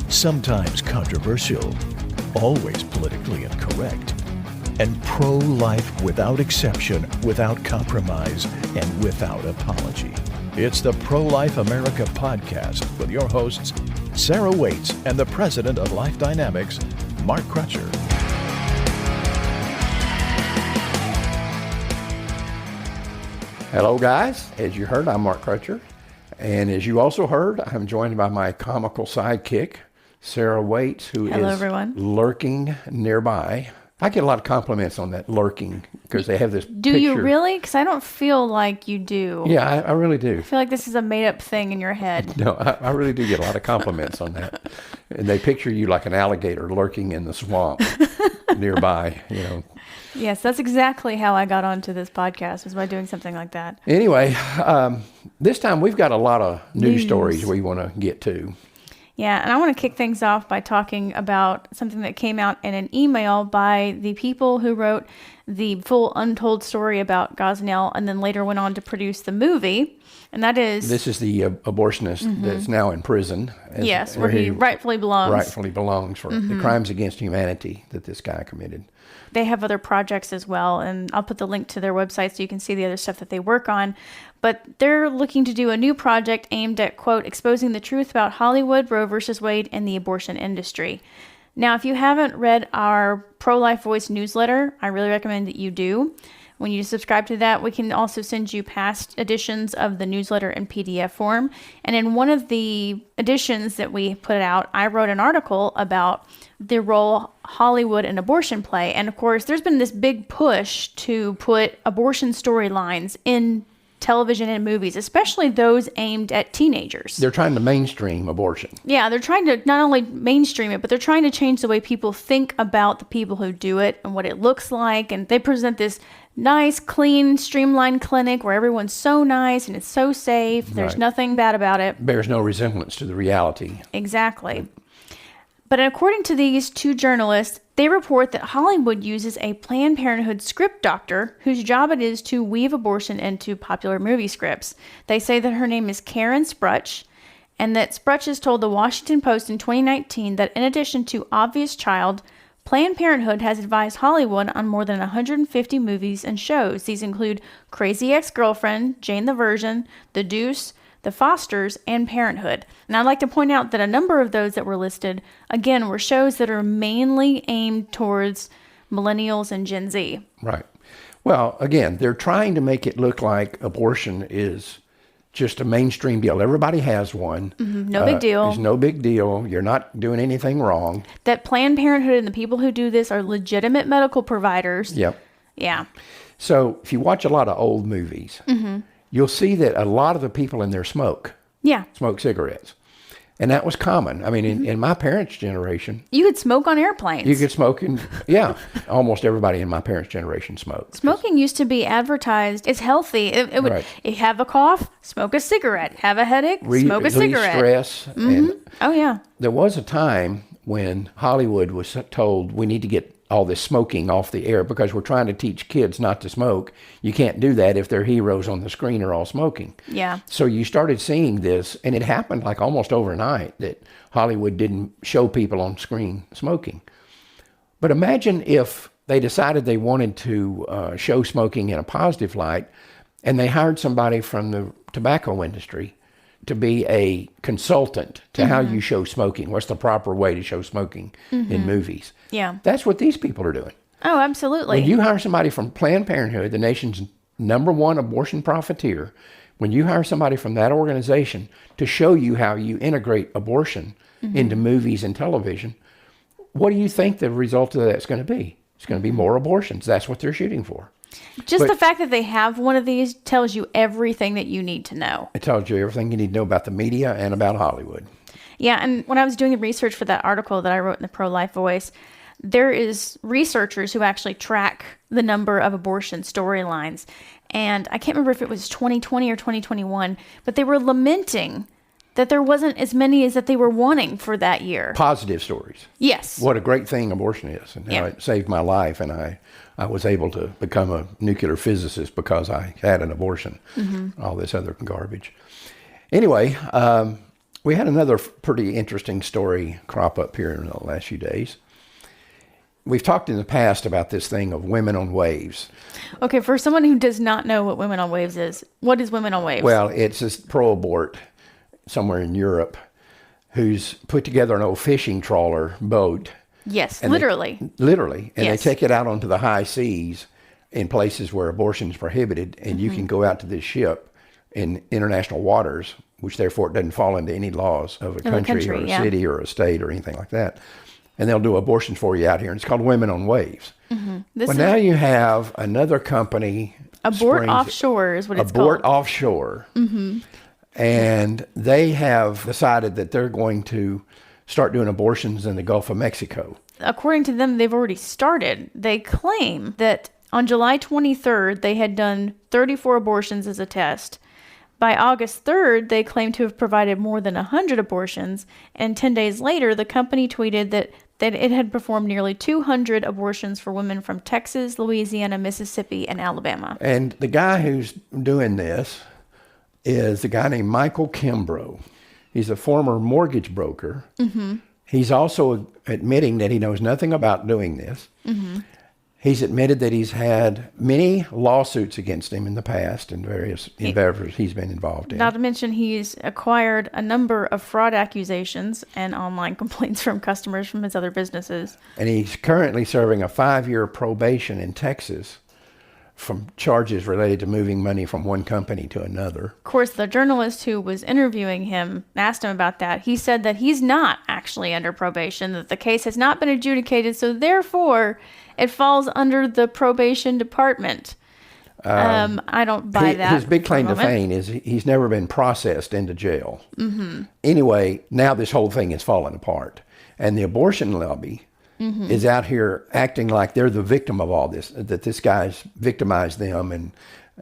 sometimes controversial, always politically incorrect, and pro-life without exception, without compromise, and without apology. It's the Pro-Life America podcast with your hosts, Sarah Waits and the president of Life Dynamics, Mark Crutcher. Hello, guys. As you heard, I'm Mark Crutcher. And as you also heard, I'm joined by my comical sidekick, Sarah Waits, who Hello, is everyone. Lurking nearby. I get a lot of compliments on that lurking because they have this Do picture. you really? Because I don't feel like you do. Yeah, I really do. I feel like this is a made-up thing in your head. No, I really do get a lot of compliments on that. And they picture you like an alligator lurking in the swamp nearby, you know. Yes, that's exactly how I got onto this podcast, was by doing something like that. Anyway, this time we've got a lot of news stories we want to get to. Yeah, and I want to kick things off by talking about something that came out in an email by the people who wrote the full untold story about Gosnell and then later went on to produce the movie. And that is... This is the abortionist that's now in prison. Yes, where he rightfully belongs. Rightfully belongs for the crimes against humanity that this guy committed. They have other projects as well, and I'll put the link to their website so you can see the other stuff that they work on. But they're looking to do a new project aimed at, quote, exposing the truth about Hollywood, Roe versus Wade, and the abortion industry. Now, if you haven't read our Pro-Life Voice newsletter, I really recommend that you do. When you subscribe to that, we can also send you past editions of the newsletter in PDF form. And in one of the editions that we put out, I wrote an article about the role Hollywood and abortion play. And of course, there's been this big push to put abortion storylines in television and movies, especially those aimed at teenagers. They're trying to mainstream abortion. Yeah, they're trying to not only mainstream it, but they're trying to change the way people think about the people who do it and what it looks like. And they present this nice, clean, streamlined clinic where everyone's so nice and it's so safe. There's nothing bad about it. Bears no resemblance to the reality. Exactly. But according to these two journalists, they report that Hollywood uses a Planned Parenthood script doctor whose job it is to weave abortion into popular movie scripts. They say that her name is Karen Sprutch, and that Sprutch has told the Washington Post in 2019 that in addition to Obvious Child, Planned Parenthood has advised Hollywood on more than 150 movies and shows. These include Crazy Ex-Girlfriend, Jane the Virgin, The Deuce, The Fosters, and Parenthood. And I'd like to point out that a number of those that were listed, again, were shows that are mainly aimed towards millennials and Gen Z. Right. Well, again, they're trying to make it look like abortion is just a mainstream deal. Everybody has one. No big deal. It's no big deal. You're not doing anything wrong. That Planned Parenthood and the people who do this are legitimate medical providers. Yep. Yeah. So if you watch a lot of old movies, you'll see that a lot of the people in there smoke cigarettes. And that was common. I mean, in my parents' generation. You could smoke on airplanes. You could smoke almost everybody in my parents' generation smoked. Smoking used to be advertised as healthy. It would you have a cough, smoke a cigarette. Have a headache, smoke a cigarette. Stress. And Oh, yeah. there was a time when Hollywood was told we need to get all this smoking off the air because we're trying to teach kids not to smoke. You can't do that if their heroes on the screen are all smoking. Yeah. So you started seeing this, and it happened like almost overnight that Hollywood didn't show people on screen smoking. But imagine if they decided they wanted to show smoking in a positive light, and they hired somebody from the tobacco industry to be a consultant to how you show smoking. What's the proper way to show smoking in movies? Yeah. That's what these people are doing. Oh, absolutely. When you hire somebody from Planned Parenthood, the nation's #1 abortion profiteer, when you hire somebody from that organization to show you how you integrate abortion into movies and television, what do you think the result of that's going to be? It's going to be more abortions. That's what they're shooting for. Just the fact that they have one of these tells you everything that you need to know. It tells you everything you need to know about the media and about Hollywood. Yeah, and when I was doing the research for that article that I wrote in the Pro-Life Voice, there is researchers who actually track the number of abortion storylines. And I can't remember if it was 2020 or 2021, but they were lamenting that there wasn't as many as that they were wanting for that year. Positive stories. Yes. What a great thing abortion is. And how it saved my life. And I was able to become a nuclear physicist because I had an abortion. All this other garbage. Anyway, We had another pretty interesting story crop up here in the last few days. We've talked in the past about this thing of Women on Waves. Okay, for someone who does not know what Women on Waves is, what is Women on Waves? Well, it's this pro-abort somewhere in Europe who's put together an old fishing trawler boat. Yes, And literally. Literally. And Yes. they take it out onto the high seas in places where abortion is prohibited, and you can go out to this ship in international waters, which therefore it doesn't fall into any laws of a country or a yeah. city or a state or anything like that. And they'll do abortions for you out here. And it's called Women on Waves. This Well, is now you have another company. Abort springs- Offshore is what it's Abort called. Offshore. And they have decided that they're going to start doing abortions in the Gulf of Mexico. According to them, they've already started. They claim that on July 23rd, they had done 34 abortions as a test. By August 3rd, they claimed to have provided more than 100 abortions. And 10 days later, the company tweeted that it had performed nearly 200 abortions for women from Texas, Louisiana, Mississippi, and Alabama. And the guy who's doing this is a guy named Michael Kimbrough. He's a former mortgage broker. He's also admitting that he knows nothing about doing this. He's admitted that he's had many lawsuits against him in the past and various endeavors he's been involved in. Not to mention, he's acquired a number of fraud accusations and online complaints from customers from his other businesses. And he's currently serving a 5-year probation in Texas from charges related to moving money from one company to another. Of course, the journalist who was interviewing him asked him about that. He said that he's not actually under probation, that the case has not been adjudicated, so therefore it falls under the probation department. I don't buy that. His big for a claim to moment. fame is he's never been processed into jail. Anyway, now this whole thing is falling apart. And the abortion lobby is out here acting like they're the victim of all this, that this guy's victimized them,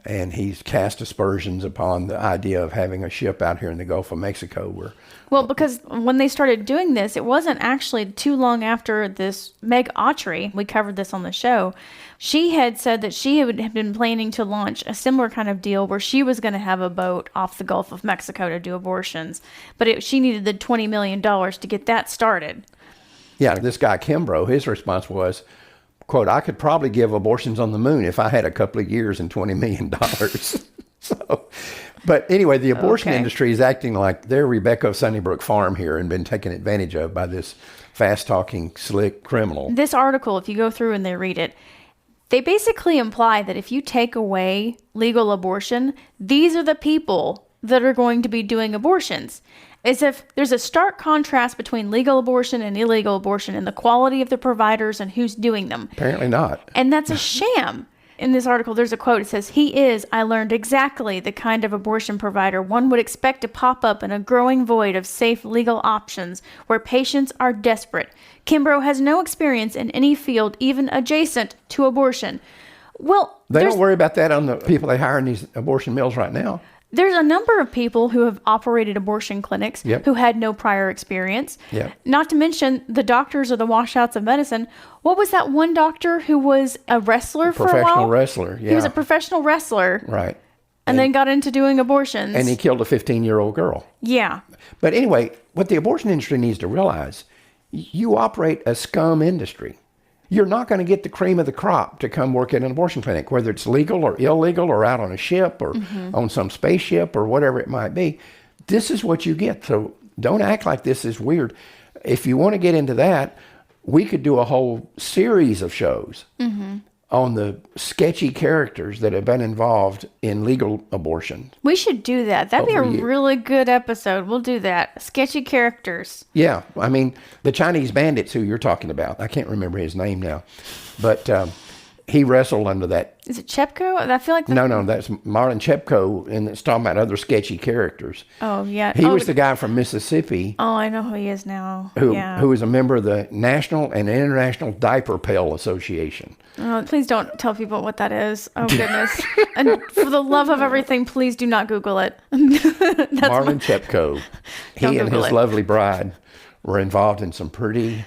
and he's cast aspersions upon the idea of having a ship out here in the Gulf of Mexico where Well, because when they started doing this, it wasn't actually too long after this. Meg Autry, we covered this on the show, she had said that she had been planning to launch a similar kind of deal where she was going to have a boat off the Gulf of Mexico to do abortions. But she needed the $20 million to get that started. Yeah, this guy Kimbrough, his response was, quote, I could probably give abortions on the moon if I had a couple of years and $20 million. So, but anyway, the abortion Okay. industry is acting like they're Rebecca of Sunnybrook Farm here and been taken advantage of by this fast-talking, slick criminal. This article, if you go through and they read it, they basically imply that if you take away legal abortion, these are the people that are going to be doing abortions. As if there's a stark contrast between legal abortion and illegal abortion in the quality of the providers and who's doing them. Apparently not. And that's a sham. In this article, there's a quote. It says, "He is, I learned, exactly the kind of abortion provider one would expect to pop up in a growing void of safe legal options where patients are desperate. Kimbrough has no experience in any field even adjacent to abortion." Well, They don't worry about that on the people they hire in these abortion mills right now. there's a number of people who have operated abortion clinics Yep. who had no prior experience. Yep. Not to mention the doctors or the washouts of medicine. What was that one doctor who was a wrestler for a while? Professional wrestler, He was yeah. a professional wrestler. Right. And then got into doing abortions. And he killed a 15-year-old girl. Yeah. But anyway, what the abortion industry needs to realize, you operate a scum industry. You're not going to get the cream of the crop to come work in an abortion clinic, whether it's legal or illegal or out on a ship or on some spaceship or whatever it might be. This is what you get. So don't act like this is weird. If you want to get into that, we could do a whole series of shows on the sketchy characters that have been involved in legal abortion. We should do that. That'd be a Over you. really good episode. We'll do that. Sketchy characters. Yeah, I mean, the Chinese bandits who you're talking about, I can't remember his name now, but he wrestled under that. Is it Chepko? I feel like that. No, that's Marlon Chepko, and it's talking about other sketchy characters. Oh, yeah. He was the guy from Mississippi Oh, I know who he is now. who Yeah. was a member of the National and International Diaper Pail Association. Oh, please don't tell people what that is. Oh, goodness. And for the love of everything, please do not Google it. Marlon Chepko, Don't he and Google his it. lovely bride were involved in some pretty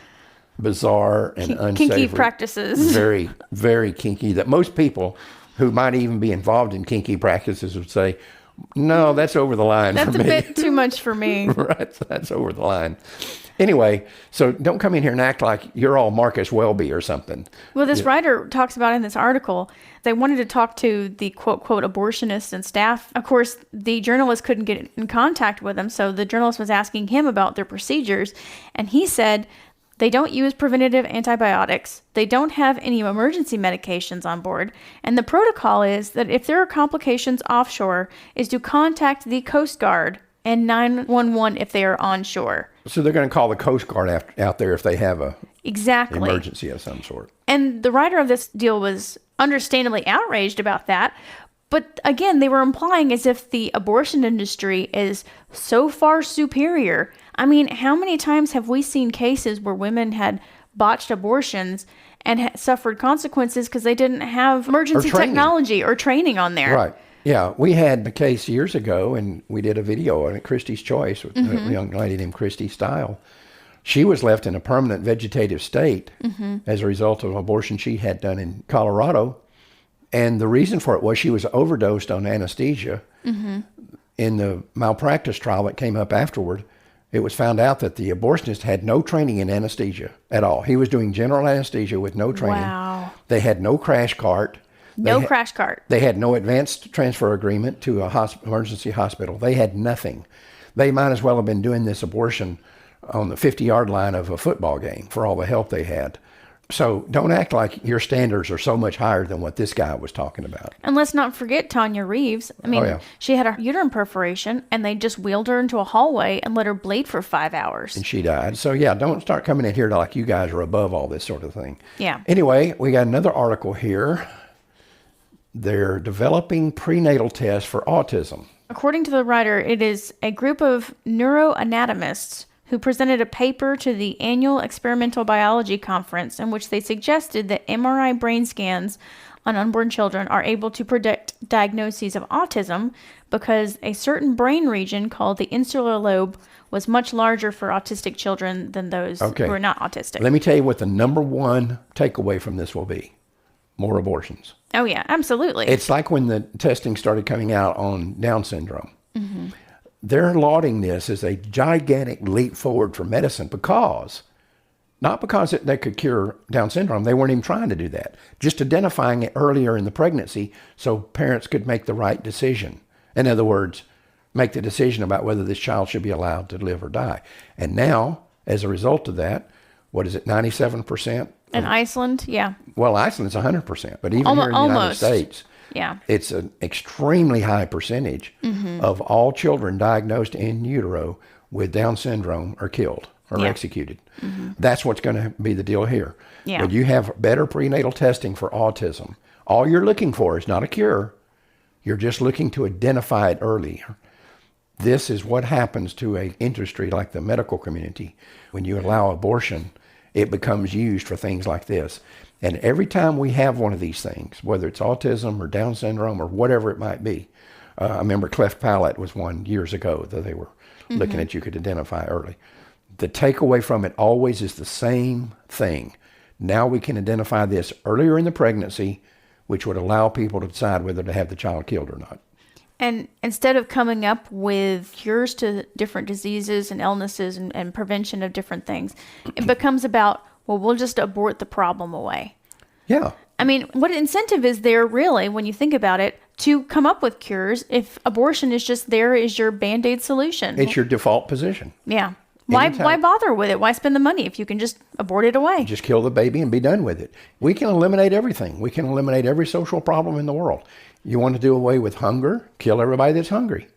bizarre and unsavory Kinky practices. very, very kinky, that most people who might even be involved in kinky practices would say, No, that's over the line That's for a me. bit too much for me. Right, that's over the line. Anyway, so don't come in here and act like you're all Marcus Welby or something. Well, this writer talks about in this article, they wanted to talk to the quote, quote, abortionists and staff. Of course, the journalist couldn't get in contact with them, so the journalist was asking him about their procedures, and he said they don't use preventative antibiotics, they don't have any emergency medications on board, and the protocol is that if there are complications offshore, is to contact the Coast Guard and 911 if they are onshore. So they're going to call the Coast Guard out there if they have a Exactly. emergency of some sort. And the writer of this deal was understandably outraged about that. But again, they were implying as if the abortion industry is so far superior. I mean, how many times have we seen cases where women had botched abortions and suffered consequences because they didn't have emergency technology or training on there? Right. Yeah, we had the case years ago, and we did a video on it, Christie's Choice, with a young lady named Christy Style. She was left in a permanent vegetative state as a result of an abortion she had done in Colorado. And the reason for it was she was overdosed on anesthesia. In the malpractice trial that came up afterward, it was found out that the abortionist had no training in anesthesia at all. He was doing general anesthesia with no training. Wow. They had no crash cart. No crash cart. They had no advanced transfer agreement to a emergency hospital. They had nothing. They might as well have been doing this abortion on the 50-yard line of a football game for all the help they had. So don't act like your standards are so much higher than what this guy was talking about. And let's not forget Tanya Reeves. I mean, yeah. She had a uterine perforation, and they just wheeled her into a hallway and let her bleed for 5 hours. And she died. So yeah, don't start coming in here like you guys are above all this sort of thing. Yeah. Anyway, we got another article here. They're developing prenatal tests for autism. According to the writer, it is a group of neuroanatomists who presented a paper to the annual Experimental Biology Conference in which they suggested that MRI brain scans on unborn children are able to predict diagnoses of autism because a certain brain region called the insular lobe was much larger for autistic children than those who are not autistic. Let me tell you what the number one takeaway from this will be. More abortions. Oh, yeah, absolutely. It's like when the testing started coming out on Down syndrome. They're lauding this as a gigantic leap forward for medicine not because they could cure Down syndrome. They weren't even trying to do that. Just identifying it earlier in the pregnancy so parents could make the right decision. In other words, make the decision about whether this child should be allowed to live or die. And now, as a result of that, what is it, 97%? In Iceland, yeah. Well, Iceland's 100%, but even here in the United States, yeah, it's an extremely high percentage of all children diagnosed in utero with Down syndrome are killed or executed. That's what's going to be the deal here. Yeah. When you have better prenatal testing for autism, all you're looking for is not a cure. You're just looking to identify it earlier. This is what happens to an industry like the medical community. When you allow abortion, it becomes used for things like this. And every time we have one of these things, whether it's autism or Down syndrome or whatever it might be, I remember cleft palate was one years ago that they were looking at, you could identify early. The takeaway from it always is the same thing. Now we can identify this earlier in the pregnancy, which would allow people to decide whether to have the child killed or not. And instead of coming up with cures to different diseases and illnesses and prevention of different things, it becomes about, well, we'll just abort the problem away. Yeah. I mean, what incentive is there really, when you think about it, to come up with cures if abortion is just there as your Band-Aid solution? It's your default position. Yeah. Why bother with it? Why spend the money if you can just abort it away? Just kill the baby and be done with it. We can eliminate everything. We can eliminate every social problem in the world. You want to do away with hunger? Kill everybody that's hungry.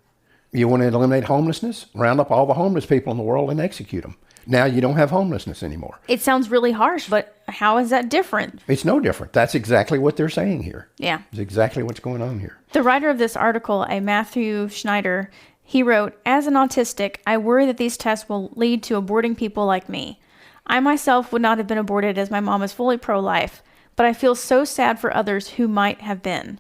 You want to eliminate homelessness? Round up all the homeless people in the world and execute them. Now you don't have homelessness anymore. It sounds really harsh, but how is that different? It's no different. That's exactly what they're saying here. Yeah. It's exactly what's going on here. The writer of this article, a Matthew Schneider, he wrote, "As an autistic, I worry that these tests will lead to aborting people like me. I myself would not have been aborted as my mom is fully pro-life, but I feel so sad for others who might have been."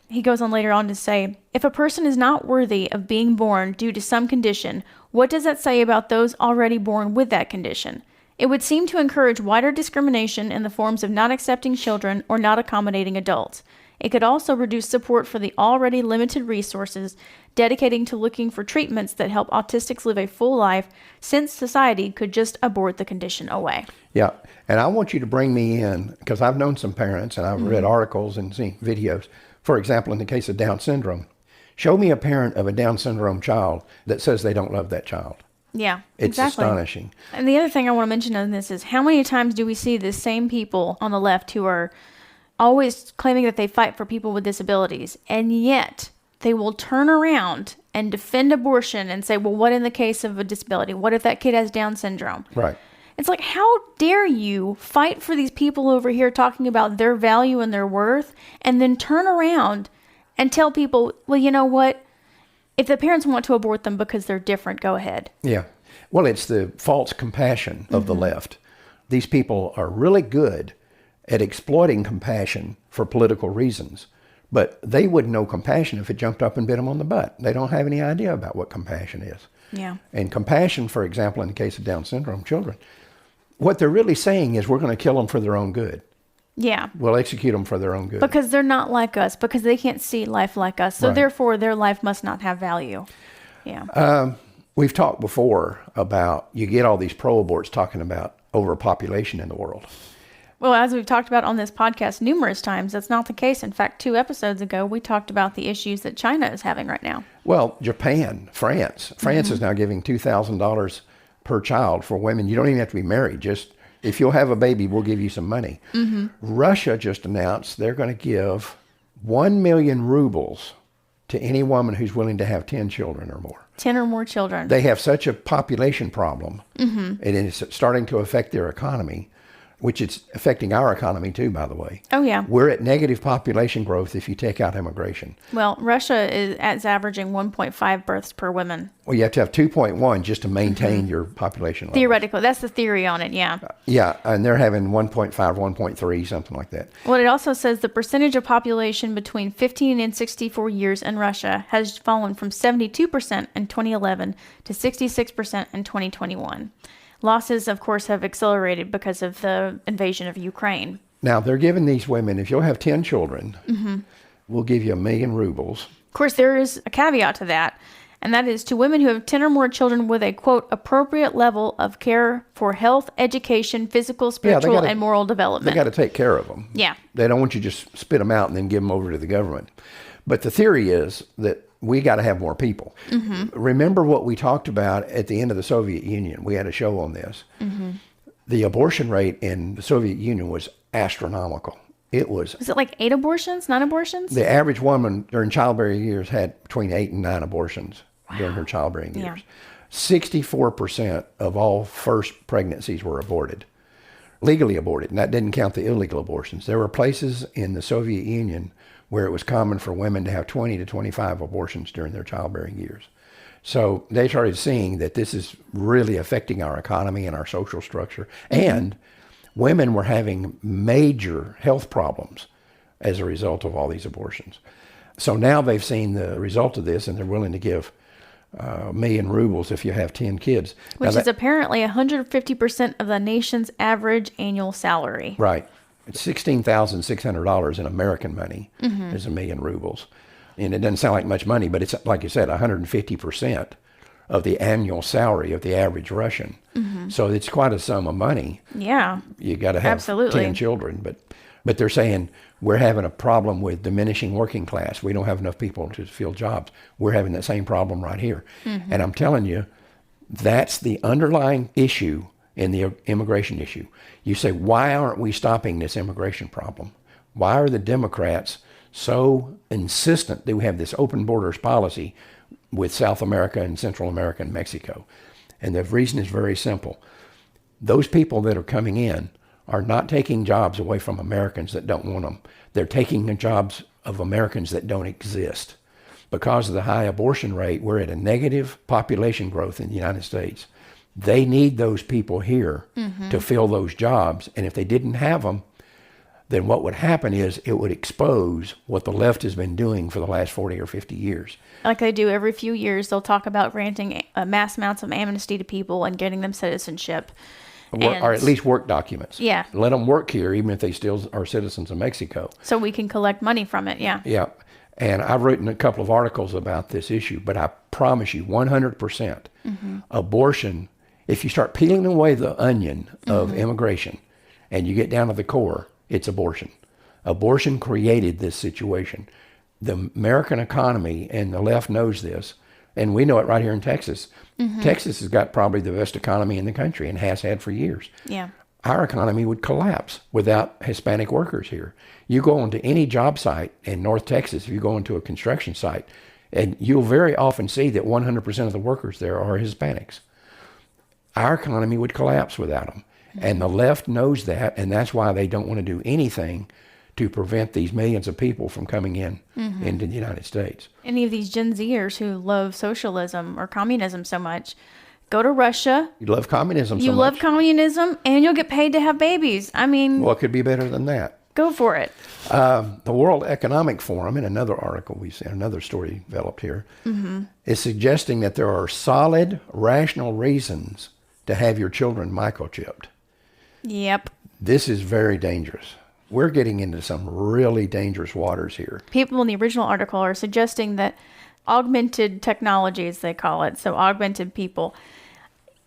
He goes on later on to say, "If a person is not worthy of being born due to some condition, what does that say about those already born with that condition? It would seem to encourage wider discrimination in the forms of not accepting children or not accommodating adults. It could also reduce support for the already limited resources dedicating to looking for treatments that help autistics live a full life, since society could just abort the condition away. Yeah, and I want you to bring me in, because I've known some parents and I've read articles and seen videos. For example, in the case of Down syndrome, show me a parent of a Down syndrome child that says they don't love that child. Yeah, It's exactly. astonishing. And the other thing I want to mention on this is, how many times do we see the same people on the left who are always claiming that they fight for people with disabilities, and yet they will turn around and defend abortion and say, well, what in the case of a disability? What if that kid has Down syndrome? Right. It's like, how dare you fight for these people over here talking about their value and their worth, and then turn around and tell people, well, you know what? If the parents want to abort them because they're different, go ahead. Yeah. Well, it's the false compassion of the left. These people are really good at exploiting compassion for political reasons, but they wouldn't know compassion if it jumped up and bit them on the butt. They don't have any idea about what compassion is. Yeah. And compassion, for example, in the case of Down syndrome children, what they're really saying is we're going to kill them for their own good. Yeah. We'll execute them for their own good. Because they're not like us, because they can't see life like us. So Right. therefore, their life must not have value. Yeah. We've talked before about, you get all these pro-aborts talking about overpopulation in the world. Well, as we've talked about on this podcast numerous times, that's not the case. In fact, 2 episodes ago, we talked about the issues that China is having right now. Well, Japan, France is now giving $2,000 per child for women. You don't even have to be married. Just if you'll have a baby, we'll give you some money. Russia just announced they're going to give 1 million rubles to any woman who's willing to have 10 children or more. 10 or more children. They have such a population problem, and it's starting to affect their economy, which it's affecting our economy too, by the way. Oh, yeah. We're at negative population growth if you take out immigration. Well, Russia is averaging 1.5 births per woman. Well, you have to have 2.1 just to maintain your population level. Theoretically, that's the theory on it, yeah. Yeah, and they're having 1.5, 1.3, something like that. Well, it also says the percentage of population between 15 and 64 years in Russia has fallen from 72% in 2011 to 66% in 2021. Losses, of course, have accelerated because of the invasion of Ukraine. Now, they're giving these women, if you'll have 10 children, we'll give you 1 million rubles. Of course, there is a caveat to that, and that is to women who have 10 or more children with a, quote, appropriate level of care for health, education, physical, spiritual, and moral They development. got to take care of them. Yeah. They don't want you to just spit them out and then give them over to the government. But the theory is that we got to have more people. Remember what we talked about at the end of the Soviet Union. We had a show on this. The abortion rate in the Soviet Union was astronomical. It was, Is it like 8 abortions, 9 abortions? the average woman during childbearing years had between 8 and 9 abortions during her childbearing Yeah. years. 64% of all first pregnancies were aborted, legally aborted, and that didn't count the illegal abortions. There were places in the Soviet Union where it was common for women to have 20 to 25 abortions during their childbearing years. So they started seeing that this is really affecting our economy and our social structure. And women were having major health problems as a result of all these abortions. So now they've seen the result of this, and they're willing to give 1 million rubles if you have 10 kids. Which Now is apparently 150% of the nation's average annual salary. Right. It's $16,600 in American money is 1 million rubles. And it doesn't sound like much money, but it's, like you said, 150% of the annual salary of the average Russian. So it's quite a sum of money. Yeah. You got to have Absolutely. 10 children. But they're saying we're having a problem with diminishing working class. We don't have enough people to fill jobs. We're having that same problem right here. And I'm telling you, that's the underlying issue in the immigration issue. You say, why aren't we stopping this immigration problem? Why are the Democrats so insistent that we have this open borders policy with South America and Central America and Mexico? And the reason is very simple. Those people that are coming in are not taking jobs away from Americans that don't want them. They're taking the jobs of Americans that don't exist. Because of the high abortion rate, we're at a negative population growth in the United States. They need those people here to fill those jobs. And if they didn't have them, then what would happen is it would expose what the left has been doing for the last 40 or 50 years. Like they do every few years, they'll talk about granting mass amounts of amnesty to people and getting them citizenship. or at least work documents. Yeah. Let them work here, even if they still are citizens of Mexico. So we can collect money from it. Yeah. Yeah. And I've written a couple of articles about this issue, but I promise you 100% abortion, if you start peeling away the onion of immigration and you get down to the core, it's abortion. Abortion created this situation. The American economy, and the left knows this, and we know it right here in Texas. Texas has got probably the best economy in the country and has had for years. Yeah. Our economy would collapse without Hispanic workers here. You go onto any job site in North Texas, if you go into a construction site, and you'll very often see that 100% of the workers there are Hispanics. Our economy would collapse without them. And the left knows that, and that's why they don't want to do anything to prevent these millions of people from coming in into the United States. Any of these Gen Zers who love socialism or communism so much, go to Russia. You love communism so You much. love communism, and you'll get paid to have babies. I mean, What could be better than that? go for it. The World Economic Forum, in another article we see, another story developed here, is suggesting that there are solid, rational reasons to have your children microchipped. Yep. This is very dangerous. We're getting into some really dangerous waters here. People in the original article are suggesting that augmented technology, as they call it, so augmented people,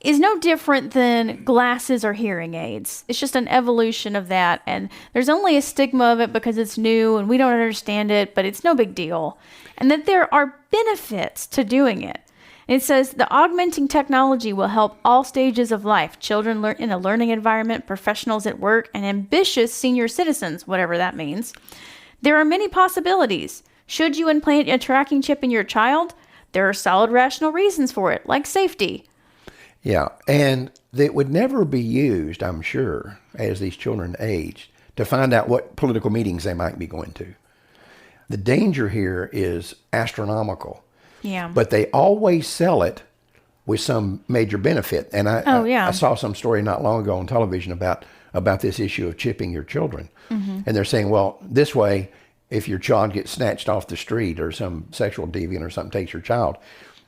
is no different than glasses or hearing aids. It's just an evolution of that, and there's only a stigma of it because it's new and we don't understand it, but it's no big deal. And that there are benefits to doing it. And it says the augmenting technology will help all stages of life, children learn in a learning environment, professionals at work, and ambitious senior citizens, whatever that means. There are many possibilities. Should you implant a tracking chip in your child? There are solid rational reasons for it, like safety. Yeah, and it would never be used, I'm sure, as these children age, to find out what political meetings they might be going to. The danger here is astronomical. Yeah. But they always sell it with some major benefit. And I saw some story not long ago on television about this issue of chipping your children. And they're saying, well, this way, if your child gets snatched off the street or some sexual deviant or something takes your child,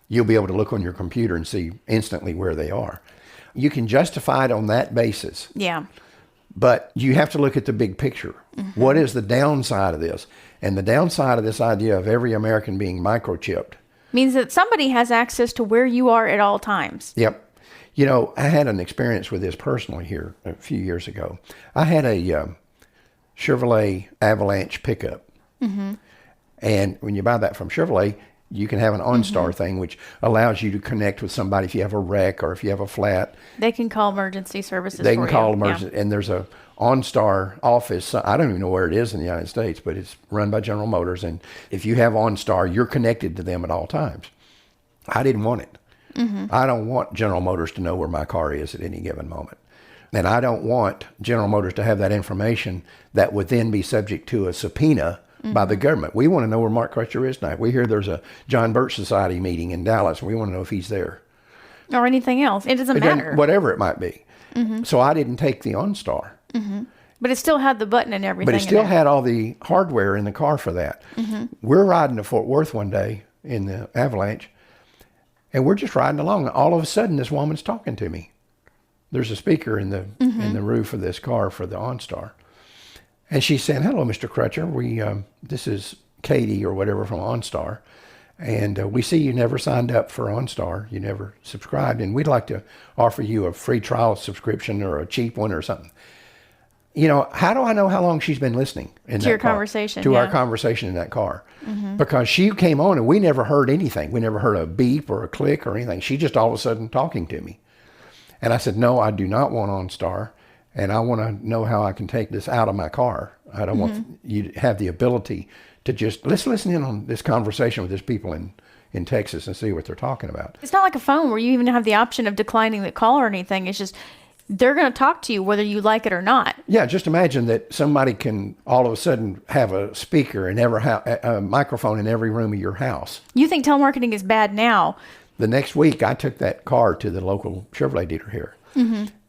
you'll be able to look on your computer and see instantly where they are. You can justify it on that basis. Yeah. But you have to look at the big picture. What is the downside of this? And the downside of this idea of every American being microchipped Means that somebody has access to where you are at all times. Yep. You know, I had an experience with this personally here a few years ago. I had a Chevrolet Avalanche pickup. And when you buy that from Chevrolet, you can have an OnStar thing, which allows you to connect with somebody if you have a wreck or if you have a flat. They can call emergency services They for can call you. emergency. And there's a OnStar office. I don't even know where it is in the United States, but it's run by General Motors. And if you have OnStar, you're connected to them at all times. I didn't want it. I don't want General Motors to know where my car is at any given moment. And I don't want General Motors to have that information that would then be subject to a subpoena by the government. We want to know where Mark Crutcher is tonight. We hear there's a John Birch Society meeting in Dallas, and we want to know if he's there. Or anything else. It doesn't matter. Whatever it might be. So I didn't take the OnStar. But it still had the button and everything. But it in still there. had all the hardware in the car for that. We're riding to Fort Worth one day in the Avalanche, and we're just riding along. And all of a sudden, this woman's talking to me. There's a speaker in the roof of this car for the OnStar. And she's saying, "Hello, Mr. Crutcher. This is Katie or whatever from OnStar. And we see you never signed up for OnStar. You never subscribed. And we'd like to offer you a free trial subscription or a cheap one or something." You know, how do I know how long she's been listening in To your that car? conversation, To our yeah. conversation in that car. Because she came on and we never heard anything. We never heard a beep or a click or anything. She just all of a sudden talking to me. And I said, "No, I do not want OnStar. And I want to know how I can take this out of my car. I don't want you to have the ability to just, let's listen in on this conversation with these people in Texas and see what they're talking about." It's not like a phone where you even have the option of declining the call or anything. It's just they're going to talk to you whether you like it or not. Yeah, just imagine that somebody can all of a sudden have a speaker and a microphone in every room of your house. You think telemarketing is bad now. The next week, I took that car to the local Chevrolet dealer here.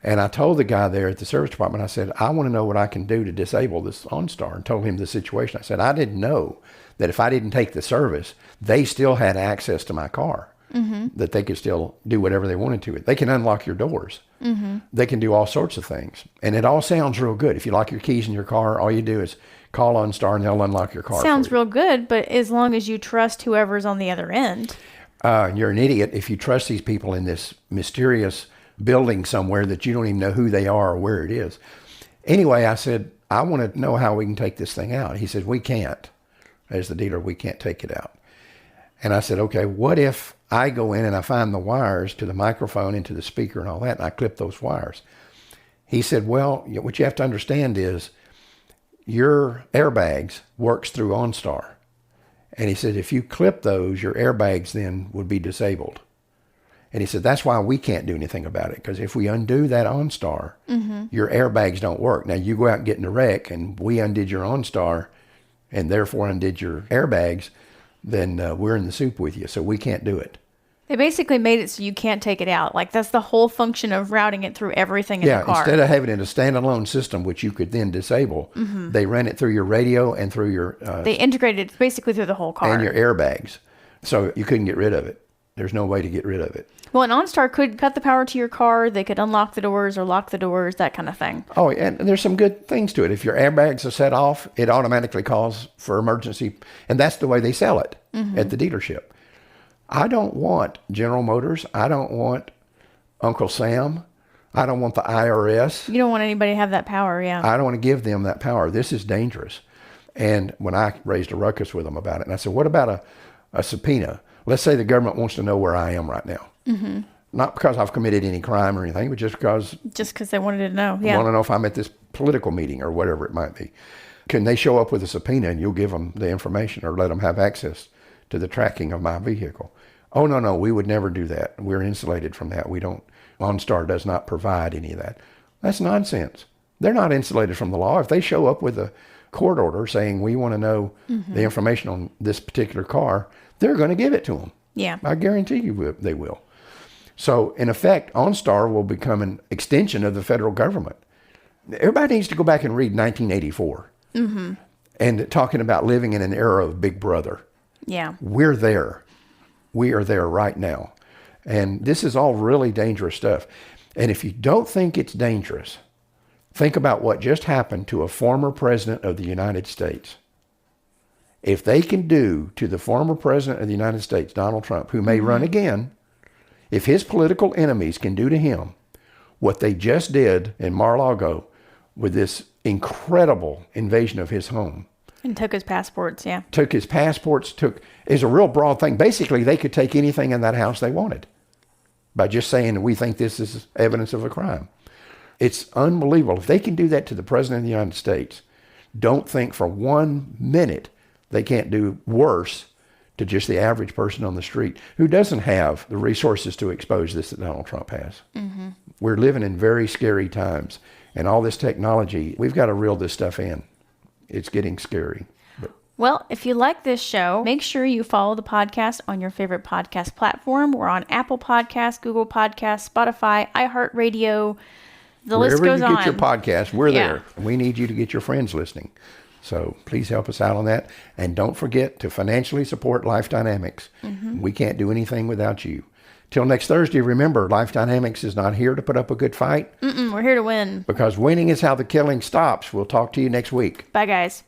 And I told the guy there at the service department, I said, "I want to know what I can do to disable this OnStar," and told him the situation. I said, "I didn't know that if I didn't take the service, they still had access to my car." that they could still do whatever they wanted to. They can unlock your doors. They can do all sorts of things. And it all sounds real good. If you lock your keys in your car, all you do is call OnStar and they'll unlock your car. Sounds for you. real good, but as long as you trust whoever's on the other end. You're an idiot if you trust these people in this mysterious building somewhere that you don't even know who they are or where it is. Anyway, I said, I want to know how we can take this thing out. He said, we can't. As the dealer, we can't take it out. And I said, okay, what if I go in and I find the wires to the microphone and to the speaker and all that, and I clip those wires? He said, well, what you have to understand is your airbags works through OnStar. And he said, if you clip those, your airbags then would be disabled. And he said, that's why we can't do anything about it, because if we undo that OnStar, your airbags don't work. Now, you go out and get in a wreck, and we undid your OnStar, and therefore undid your airbags, then we're in the soup with you, so we can't do it. They basically made it so you can't take it out. Like, that's the whole function of routing it through everything in the car. Instead of having it a standalone system, which you could then disable, they ran it through your radio and through your... they integrated it basically through the whole car. and your airbags. So you couldn't get rid of it. There's no way to get rid of it. Well, an OnStar could cut the power to your car. They could unlock the doors or lock the doors, that kind of thing. Oh, and there's some good things to it. If your airbags are set off, it automatically calls for emergency. And that's the way they sell it at the dealership. I don't want General Motors. I don't want Uncle Sam. I don't want the IRS. You don't want anybody to have that power, yeah. I don't want to give them that power. This is dangerous. And when I raised a ruckus with them about it, and I said, what about a subpoena? Let's say the government wants to know where I am right now. Not because I've committed any crime or anything, but just because they wanted to know, they want to know if I'm at this political meeting or whatever it might be. Can they show up with a subpoena and you'll give them the information or let them have access to the tracking of my vehicle? Oh, no, we would never do that. We're insulated from that. We don't, OnStar does not provide any of that. That's nonsense. They're not insulated from the law. If they show up with a court order saying we want to know the information on this particular car, they're going to give it to them. Yeah. I guarantee you they will. So, in effect, OnStar will become an extension of the federal government. Everybody needs to go back and read 1984 and talking about living in an era of Big Brother. Yeah. We're there. We are there right now. And this is all really dangerous stuff. And if you don't think it's dangerous, think about what just happened to a former president of the United States. If they can do to the former president of the United States, Donald Trump, who may run again, if his political enemies can do to him what they just did in Mar-a-Lago with this incredible invasion of his home. And took his passports, yeah. Took his passports, is a real broad thing. Basically, they could take anything in that house they wanted by just saying, we think this is evidence of a crime. It's unbelievable. If they can do that to the President of the United States, don't think for 1 minute they can't do worse to just the average person on the street who doesn't have the resources to expose this that Donald Trump has. We're living in very scary times. And all this technology, we've got to reel this stuff in. It's getting scary. Well, if you like this show, make sure you follow the podcast on your favorite podcast platform. We're on Apple Podcasts, Google Podcasts, Spotify, iHeartRadio. The list goes on. Wherever you get your podcast, we're Yeah. there. We need you to get your friends listening. So please help us out on that. And don't forget to financially support Life Dynamics. We can't do anything without you. Till next Thursday, remember, Life Dynamics is not here to put up a good fight. We're here to win. Because winning is how the killing stops. We'll talk to you next week. Bye, guys.